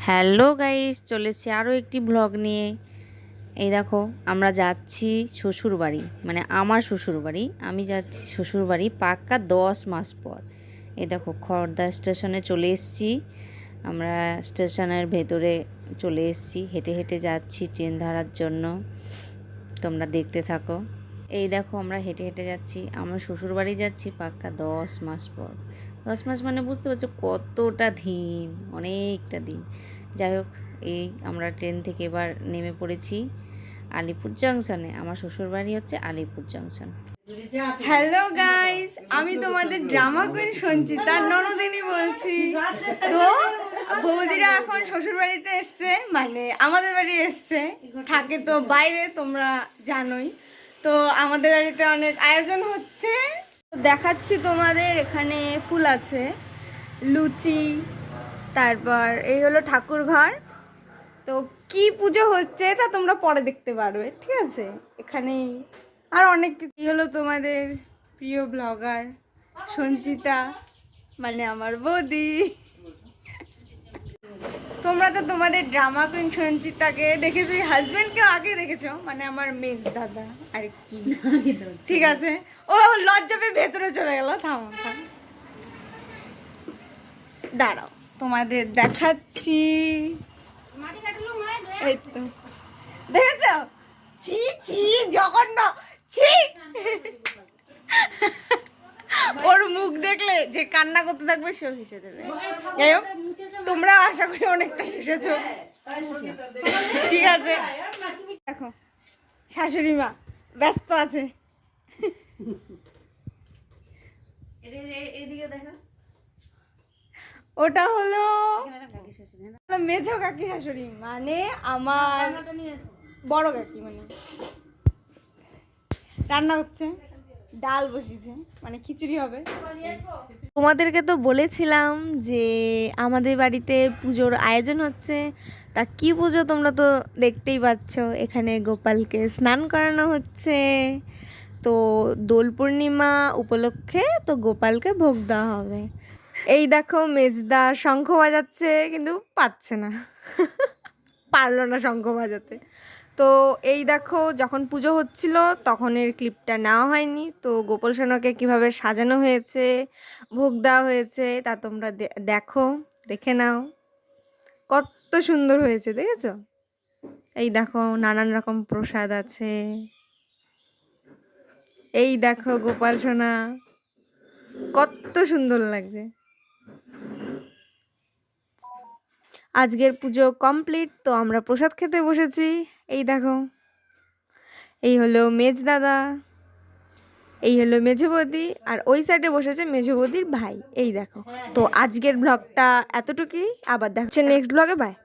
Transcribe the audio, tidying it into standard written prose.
Hello guys, চলেছি আরও একটি ব্লগ নিয়ে। এই দেখো, আমরা যাচ্ছি শ্বশুরবাড়ি, মানে আমার শ্বশুরবাড়ি। আমি যাচ্ছি শ্বশুরবাড়ি পাক্কা 10 মাস পর। এই দেখো, খড়দা স্টেশনে চলে এসেছি। আমরা স্টেশনের ভেতরে চলে এসেছি, হেঁটে হেঁটে যাচ্ছি ট্রেন ধরার জন্য। তোমরা দেখতে থাকো। এই দেখো, আমরা হেঁটে হেঁটে যাচ্ছি, আমার শ্বশুরবাড়ি যাচ্ছি পাক্কা 10 মাস পর। 10 মাস মানে বুঝতে পারছো কতটা দিন, অনেকটা দিন। যাই হোক, এই আমরা ট্রেন থেকে এবার নেমে পড়েছি আলিপুর জংশনে। আমার শ্বশুরবাড়ি হচ্ছে আলিপুর জংশন। হ্যালো গাইস, আমি তোমাদের ড্রামা কুইন সঞ্চিতা ননদিনী বলছি। তো বৌদিরা এখন শ্বশুর বাড়িতে এসছে, মানে আমাদের বাড়ি এসছে। থাকে তো বাইরে, তোমরা জানোই। তো আমাদের বাড়িতে অনেক আয়োজন হচ্ছে, দেখাচ্ছি তোমাদের। এখানে ফুল আছে, লুচি, তারপর এই হলো ঠাকুর ঘর। তো কি পুজো হচ্ছে তা তোমরা পরে দেখতে পারবে, ঠিক আছে? এখানে আর অনেক কিছু। হলো তোমাদের প্রিয় ব্লগার সঞ্চিতা, মানে আমার বৌদি। তোমরা তো তোমাদের ড্রামা কুইন সঞ্চিতাকে দেখেছো, হাজবেন্ডকেও আগে দেখেছো, মানে আমার মেজ দাদা আর কি। ঠিক আছে, ও লজ্জা পেয়ে ভেতরে চলে গেল। থামো থাম, দাঁড়াও, তোমাদের দেখাচ্ছি। এই তো দেখেছো, ছি ছি জঘন্য, ছি। ওর মুখ দেখলে যে কান্না করতে থাকবে সেও হেসে দেবে। যাই হোক, তোমরা আশা করি অনেকটা হেসেছো, ঠিক আছে? দেখো, শাশুড়ি মা ব্যস্ত আছে। ওটা হলো মেজো কাকি শাশুড়ি, মানে আমার বড় কাকি। মানে রান্না হচ্ছে, ডাল বসিয়েছে, মানে খিচুড়ি হবে। তোমাদেরকে তো বলেছিলাম যে আমাদের বাড়িতে পুজোর আয়োজন হচ্ছে। তা কি পুজো তোমরা তো দেখতেই পাচ্ছ, এখানে গোপালকে স্নান করানো হচ্ছে। তো দোল পূর্ণিমা উপলক্ষে তো গোপালকে ভোগ দেওয়া হবে। এই দেখো, মেজদা শঙ্খ বাজাচ্ছে, কিন্তু পাচ্ছে না, পারলো না শঙ্খ বাজাতে। তো এই দেখো, যখন পুজো হচ্ছিল তখনের ক্লিপটা নেওয়া হয়নি। তো গোপাল সোনাকে কীভাবে সাজানো হয়েছে, ভোগ দেওয়া হয়েছে, তা তোমরা দেখো, দেখে নাও। কত সুন্দর হয়েছে, দেখেছো? এই দেখো, নানান রকম প্রসাদ আছে। এই দেখো গোপাল সোনা, কত সুন্দর লাগছে। আজকের পুজো কমপ্লিট, তো আমরা প্রসাদ খেতে বসেছি। এই দেখো, এই হলো মেজ দাদা, এই হলো মেঝো বৌদি, আর ওই সাইডে বসেছে মেঝো বৌদির ভাই। এই দেখো, তো আজকের ব্লগটা এতটুকুই। আবার দেখছে নেক্সট ব্লগে, বাই।